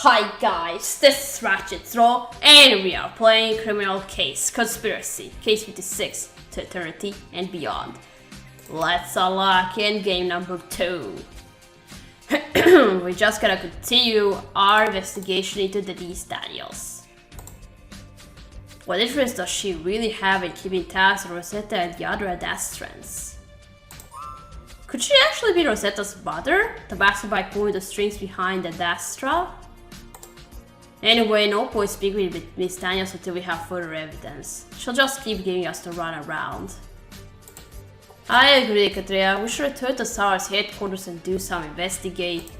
Hi guys, this is Ratchet Throw, and we are playing Criminal Case Conspiracy, Case 56 to Eternity and Beyond. Let's unlock Endgame number 2. We just gotta continue our investigation into Denise Daniels. What interest does she really have in keeping tabs on Rosetta and the other Adastrans? Could she actually be Rosetta's mother? The bastard by pulling the strings behind Adastra? Anyway, no point speaking with Miss Daniels until we have further evidence. She'll just keep giving us the runaround. I agree, Katria. We should return to SAR's headquarters and do some investigate.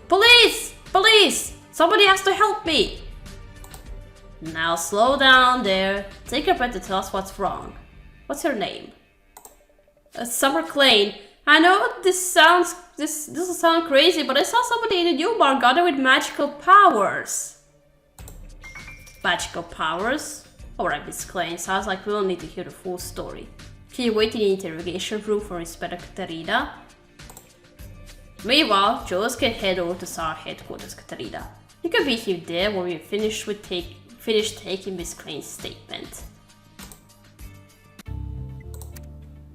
Police! Police! Somebody has to help me! Now slow down there. Take a breath to tell us what's wrong. What's your name? Summer Klein. I know this will sound crazy, but I saw somebody in the Newmark garden with magical powers. Magical powers? Alright, Miss Klein, sounds like we'll need to hear the full story. Can you wait in the interrogation room for Inspector Katarina? Meanwhile, Jules can head over to SAR headquarters, Katarina. You can meet him there when we finish taking Miss Klein's statement.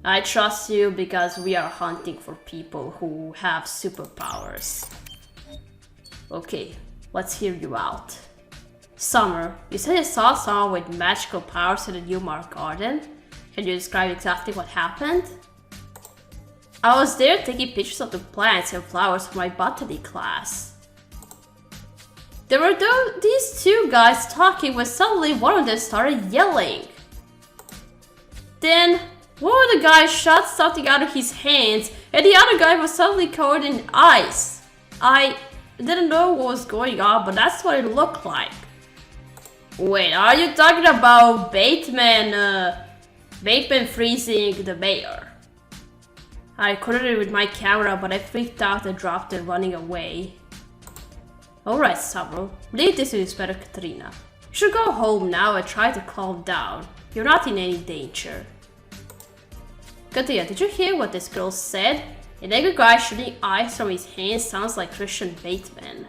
I trust you because we are hunting for people who have superpowers. Okay, let's hear you out. Summer, you said you saw someone with magical powers in the Newmark garden? Can you describe exactly what happened? I was there taking pictures of the plants and flowers for my botany class. There were these two guys talking when suddenly one of them started yelling. Then one of the guys shot something out of his hands and the other guy was suddenly covered in ice. I didn't know what was going on, but that's what it looked like. Wait, are you talking about Bateman freezing the mayor? I recorded it with my camera, but I freaked out and dropped it running away. Alright, Summer, leave this to Inspector Katarina. You should go home now and try to calm down. You're not in any danger. Katarina, did you hear what this girl said? An angry guy shooting ice from his hands sounds like Christian Bateman.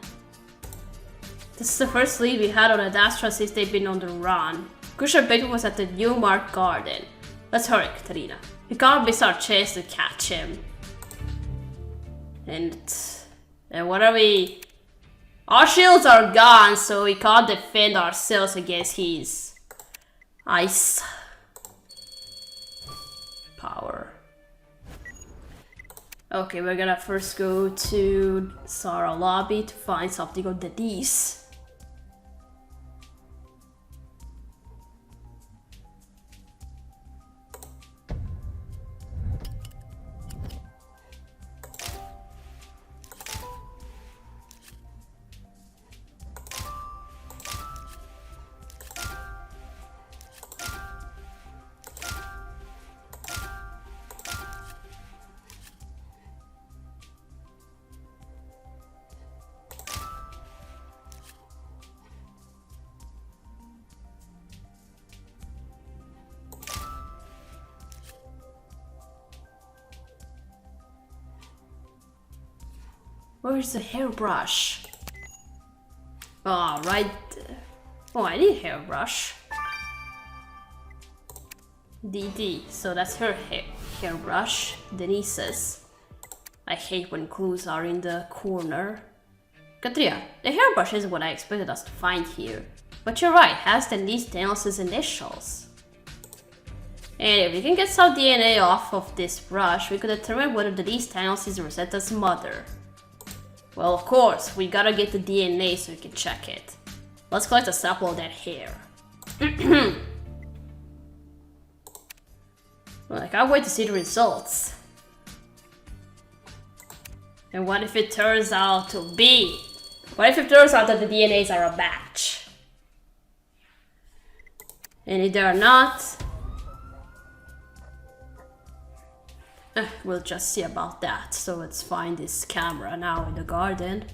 This is the first lead we had on Adastra since they've been on the run. Christian Bateman was at the Newmark garden. Let's hurry, Katarina. We can't miss our chance to catch him. And what are we? Our shields are gone, so we can't defend ourselves against his ice power. Okay, we're gonna first go to Sarah lobby to find something on Denise. Where's the hairbrush? Oh, right. Oh, I need a hairbrush. DD, so that's her hairbrush. Denise's. I hate when clues are in the corner. Katria, the hairbrush isn't what I expected us to find here. But you're right, it has Denise Daniels' initials. And if we can get some DNA off of this brush, we could determine whether Denise Daniels is Rosetta's mother. Well, of course, we gotta get the DNA so we can check it. Let's collect a sample of that hair. Well, I can't wait to see the results. And what if it turns out to be? What if it turns out that the DNAs are a match? And if they're not, we'll just see about that. So let's find this camera now in the garden.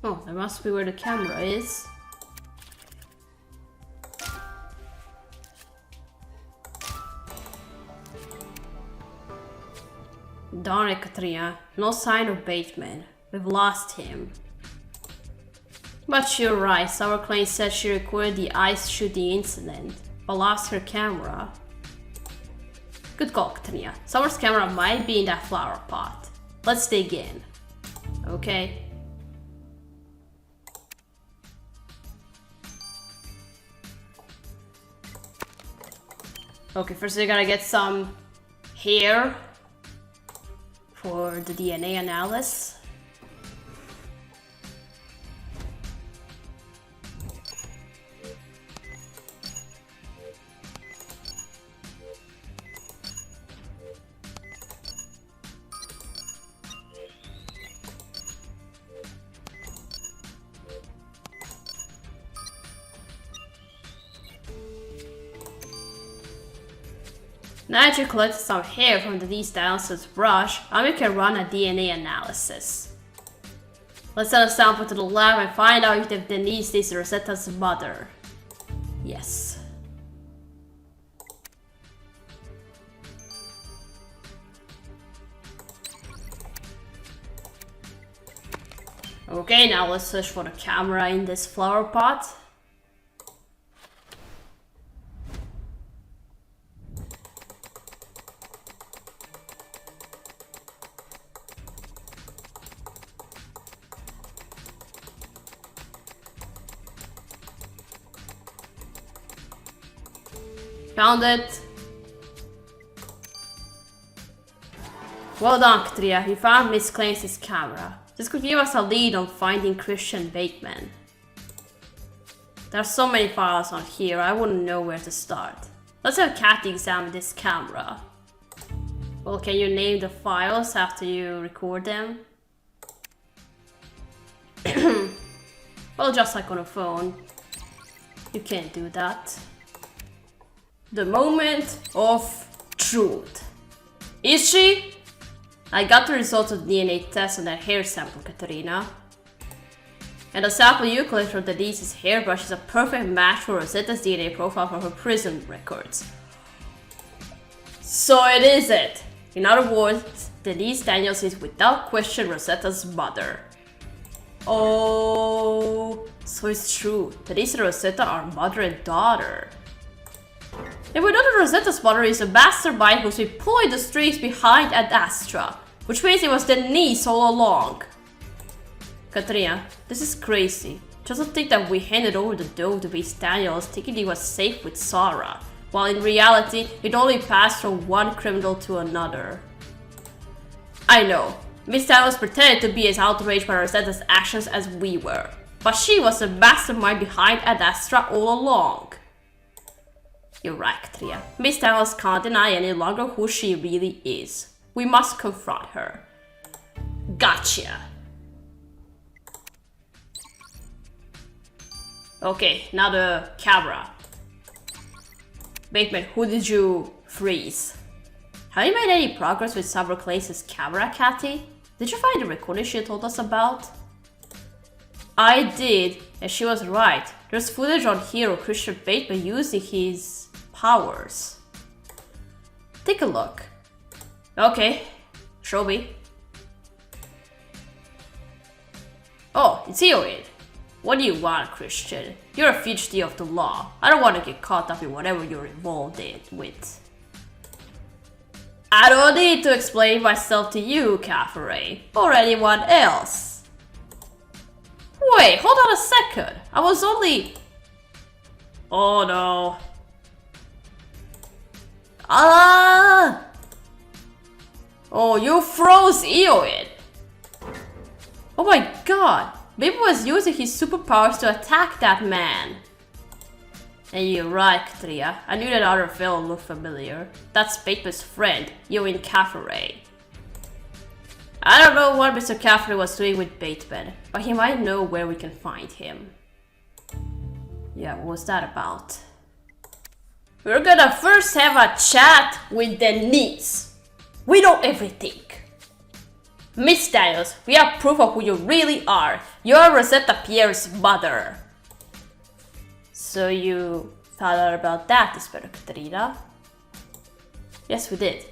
Oh, that must be where the camera is. Darn it, Katrina. No sign of Bateman. We've lost him. But you're right. Summer Klein said she recorded the ice shooting incident, but lost her camera. Good call, Katrina. Summer's camera might be in that flower pot. Let's dig in. Okay. Okay, first we gotta get some hair for the DNA analysis. Now that you collected some hair from the Denise Downson's brush, now we can run a DNA analysis. Let's send a sample to the lab and find out if Denise is Rosetta's mother. Yes. Okay, now let's search for the camera in this flower pot. Found it. Well done, Katria. You found Miss Clancy's camera. This could give us a lead on finding Christian Bateman. There are so many files on here, I wouldn't know where to start. Let's have Kathy examine this camera. Well, can you name the files after you record them? Well, just like on a phone. You can't do that. The moment of truth. Is she? I got the results of the DNA test on that hair sample, Katerina. And the sample you collected from Denise's hairbrush is a perfect match for Rosetta's DNA profile from her prison records. So it is it. In other words, Denise Daniels is without question Rosetta's mother. Oh, so it's true. Denise and Rosetta are mother and daughter. And we know that Rosetta's mother is a mastermind who's been pulling the strings behind Ad Astra, which means it was Denise all along. Katrina, this is crazy. Just to think that we handed over the dough to Miss Daniels thinking he was safe with Sarah, while in reality, it only passed from one criminal to another. I know, Miss Daniels pretended to be as outraged by Rosetta's actions as we were, but she was the mastermind behind Ad Astra all along. You're right, Katria. Miss Daniels can't deny any longer who she really is. We must confront her. Gotcha. Okay, now the camera. Bateman, who did you freeze? Have you made any progress with Summer Clay's camera, Kathy? Did you find the recording she told us about? I did, and she was right. There's footage on here of Christian Bateman using his powers. Take a look. Okay, show me. Oh, it's Eowyn. What do you want, Christian? You're a fugitive of the law. I don't want to get caught up in whatever you're involved with. I don't need to explain myself to you, Caffrey, or anyone else. Wait, hold on a second. I was only... Oh no. Ah! Oh, you froze Eowyn. Oh my god. Baby was using his superpowers to attack that man. And you're right, Katria. I knew that other fellow looked familiar. That's Bateman's friend, Eowyn Caffrey. I don't know what Mr. Caffrey was doing with Bateman, but he might know where we can find him. Yeah, what was that about? We're gonna first have a chat with Denise. We know everything. Miss Daniels, we have proof of who you really are. You're Rosetta Pierre's mother. So you found out about that, Inspector Katrina? Yes, we did.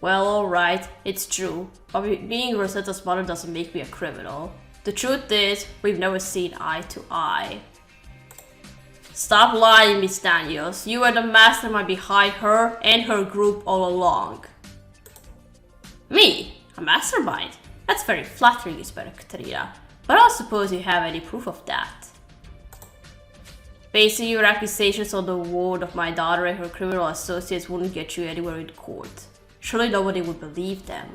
Well, alright, it's true. But being Rosetta's mother doesn't make me a criminal. The truth is, we've never seen eye to eye. Stop lying, Miss Daniels. You were the mastermind behind her and her group all along. Me? A mastermind? That's very flattering, Inspector Katrina. But I don't suppose you have any proof of that. Basing your accusations on the word of my daughter and her criminal associates wouldn't get you anywhere in court. Surely nobody would believe them.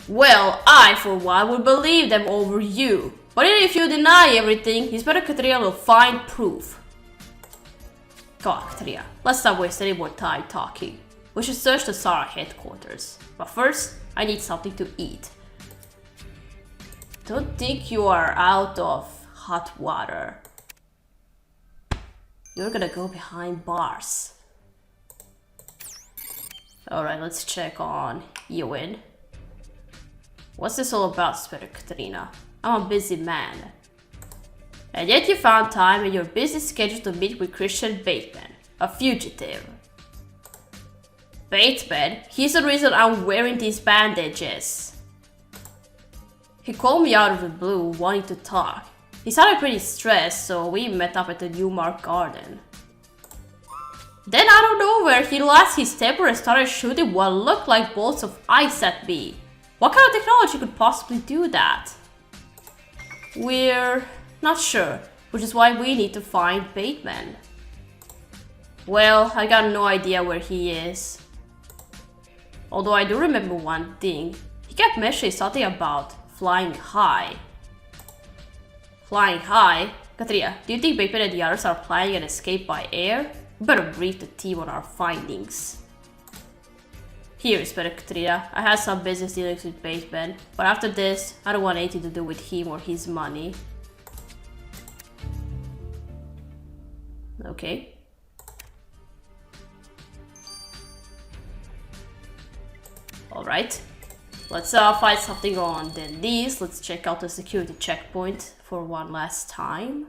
Well, I, for one, would believe them over you. But even if you deny everything, Inspector Katrina will find proof. Come on, Katrina. Let's not waste any more time talking. We should search the Sarah headquarters. But first, I need something to eat. Don't think you are out of hot water. You're gonna go behind bars. Alright, let's check on Ewan. What's this all about, Inspector Katrina? I'm a busy man. And yet you found time in your busy schedule to meet with Christian Bateman, a fugitive. Bateman? He's the reason I'm wearing these bandages. He called me out of the blue, wanting to talk. He sounded pretty stressed, so we met up at the Newmark Garden. Then out of nowhere, he lost his temper and started shooting what looked like bolts of ice at me. What kind of technology could possibly do that? We're not sure, which is why we need to find Bateman. Well, I got no idea where he is. Although I do remember one thing. He kept mentioning something about flying high. Flying high? Katrina, do you think Bateman and the others are planning an escape by air? We better brief the team on our findings. Here, Inspector Katrina, I had some business dealings with Bateman, but after this, I don't want anything to do with him or his money. Okay. Alright. Let's find something on then these. Let's check out the security checkpoint for one last time.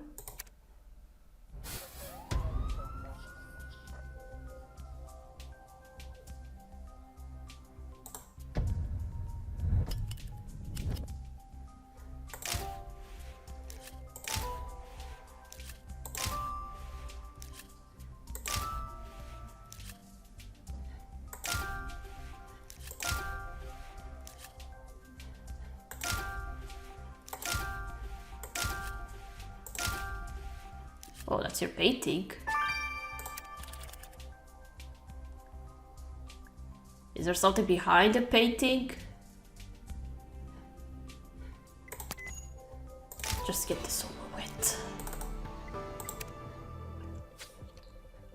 Oh, that's your painting. Is there something behind the painting? Just get this over with.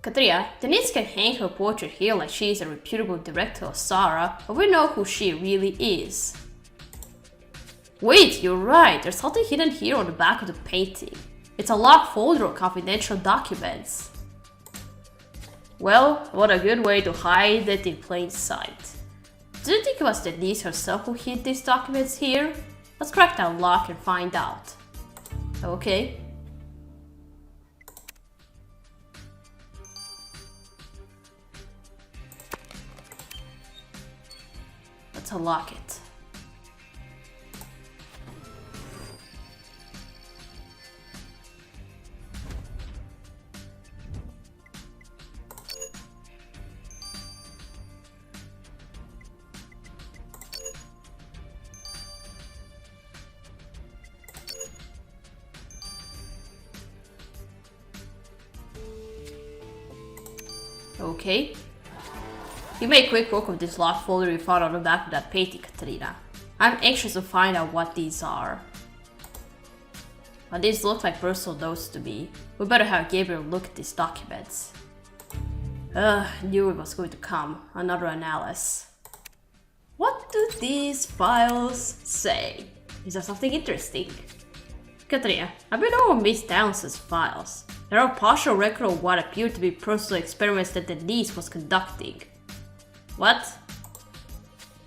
Katrina, Denise can hang her portrait here like she is a reputable director of Sarah, but we know who she really is. Wait, you're right. There's something hidden here on the back of the painting. It's a locked folder of confidential documents. Well, what a good way to hide it in plain sight. Do you think it was Denise herself who hid these documents here? Let's crack that lock and find out. Okay. Let's unlock it. Okay. You made quick work of this locked folder you found on the back of that painting, Katrina. I'm anxious to find out what these are. But these look like personal notes to me. We better have Gabriel look at these documents. Knew it was going to come. Another analysis. What do these files say? Is there something interesting? Katrina, I've been over Miss Downs' files. There are partial records of what appeared to be personal experiments that Denise was conducting. What?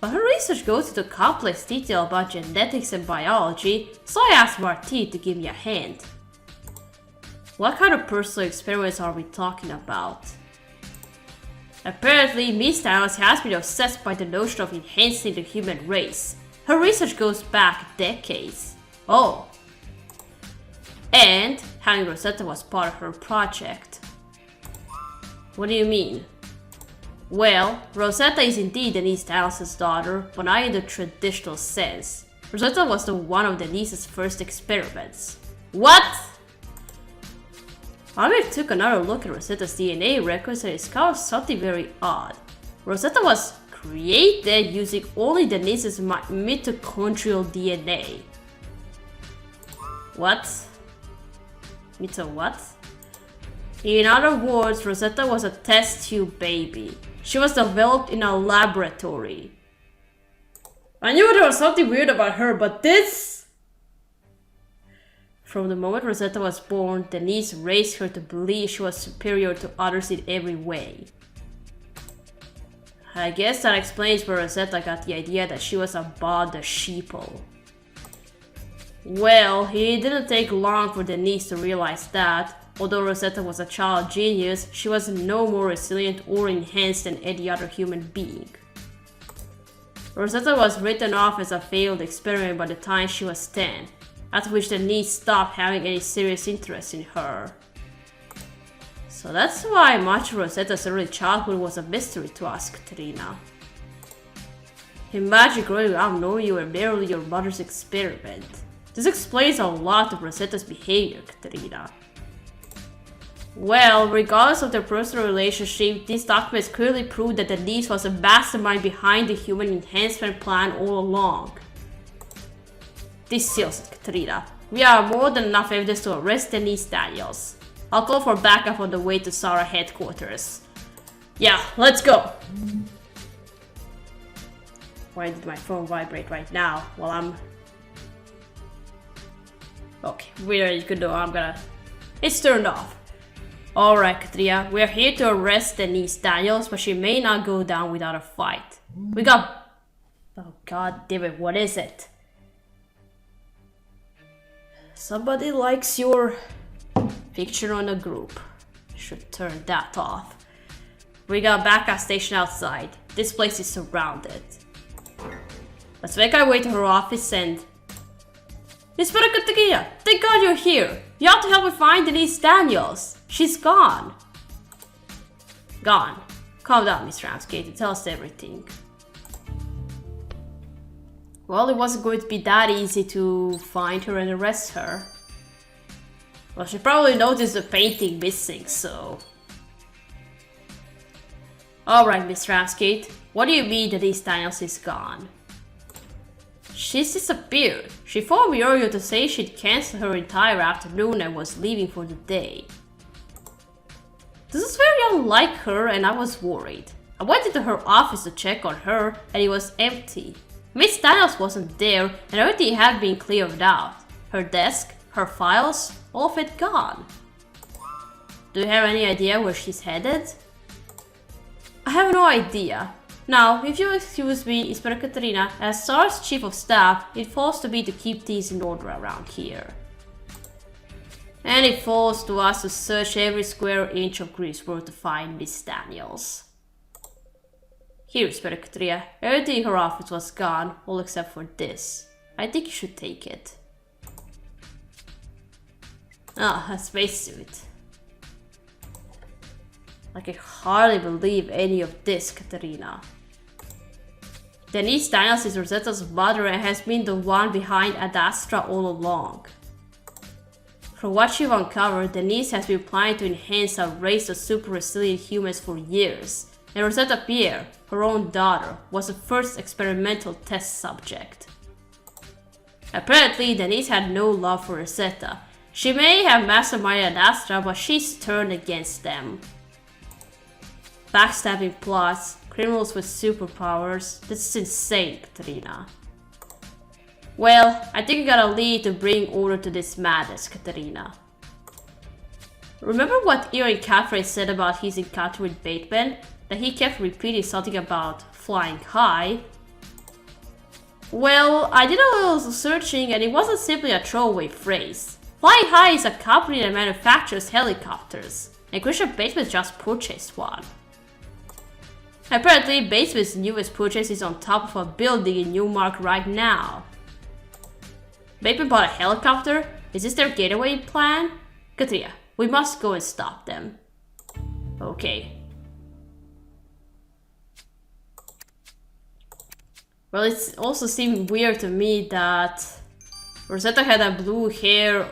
But her research goes into complex detail about genetics and biology, so I asked Marty to give me a hand. What kind of personal experiments are we talking about? Apparently, Miss Daniels has been obsessed by the notion of enhancing the human race. Her research goes back decades. Oh. And having Rosetta was part of her project. What do you mean? Well, Rosetta is indeed Denise Daniels' daughter, but not in the traditional sense. Rosetta was one of Denise's first experiments. What? I took another look at Rosetta's DNA records and discovered something very odd. Rosetta was created using only Denise's mitochondrial DNA. What? What? In other words, Rosetta was a test tube baby. She was developed in a laboratory. I knew there was something weird about her, but this... From the moment Rosetta was born, Denise raised her to believe she was superior to others in every way. I guess that explains where Rosetta got the idea that she was above the sheeple. Well, it didn't take long for Denise to realize that, although Rosetta was a child genius, she was no more resilient or enhanced than any other human being. Rosetta was written off as a failed experiment by the time she was 10, after which Denise stopped having any serious interest in her. So that's why much of Rosetta's early childhood was a mystery to us, Katerina. Imagine growing up knowing you were merely your mother's experiment. This explains a lot of Rosetta's behavior, Katerina. Well, regardless of their personal relationship, these documents clearly prove that Denise was a mastermind behind the human enhancement plan all along. This seals it, Katerina. We have more than enough evidence to arrest Denise Daniels. I'll call for backup on the way to Sarah headquarters. Yeah, let's go! Why did my phone vibrate right now while I'm... Okay, we're good though, It's turned off. Alright, Katrina, we're here to arrest Denise Daniels, but she may not go down without a fight. We got... Oh god damn it, what is it? Somebody likes your picture on a group. Should turn that off. We got a backup station outside. This place is surrounded. Let's make our way to her office and... Inspector Katrina, thank God you're here. You have to help me find Denise Daniels. She's gone. Gone. Calm down, Miss Ramsgate. Tell us everything. Well, it wasn't going to be that easy to find her and arrest her. Well, she probably noticed the painting missing, so... Alright, Miss Ramsgate. What do you mean Denise Daniels is gone? She's disappeared. She phoned me earlier to say she'd canceled her entire afternoon and was leaving for the day. This is very unlike her and I was worried. I went into her office to check on her and it was empty. Miss Daniels wasn't there and everything had been cleared out. Her desk, her files, all of it gone. Do you have any idea where she's headed? I have no idea. Now, if you'll excuse me, Inspector Katerina, as SAR's Chief of Staff, it falls to me to keep things in order around here. And it falls to us to search every square inch of Greensboro to find Miss Daniels. Here, Inspector Katerina, everything in her office was gone, all except for this. I think you should take it. Ah, a spacesuit. I can hardly believe any of this, Katerina. Denise Daniels is Rosetta's mother and has been the one behind Ad Astra all along. From what you've uncovered, Denise has been planning to enhance a race of super resilient humans for years, and Rosetta Pierre, her own daughter, was the first experimental test subject. Apparently, Denise had no love for Rosetta. She may have masterminded Ad Astra, but she's turned against them. Backstabbing plots, criminals with superpowers, this is insane, Katerina. Well, I think you got a lead to bring order to this madness, Katerina. Remember what Erin Caffrey said about his encounter with Bateman? That he kept repeating something about flying high? Well, I did a little searching and it wasn't simply a throwaway phrase. Fly High is a company that manufactures helicopters, and Christian Batesmith just purchased one. Apparently, Batesmith's newest purchase is on top of a building in Newmark right now. Batesmith bought a helicopter? Is this their getaway plan? Katria, we must go and stop them. Okay. Well, it also seemed weird to me that Rosetta had a blue hair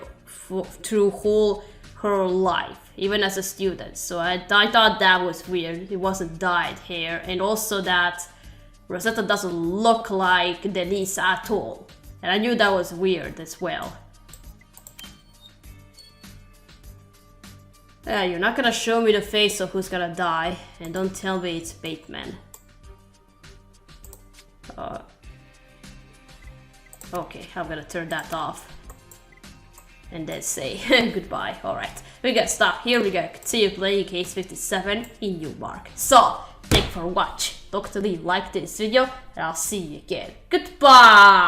through whole her life, even as a student. So I thought that was weird. It wasn't dyed hair, and also that Rosetta doesn't look like Denise at all. And I knew that was weird as well. Yeah, you're not gonna show me the face of who's gonna die, and don't tell me it's Bateman. Okay, I'm gonna turn that off. And then say goodbye. Alright, we gotta stop here. We gotta continue playing Case 57 in Newmark. So, thank you for watching. Don't forget to leave like this video, and I'll see you again. Goodbye!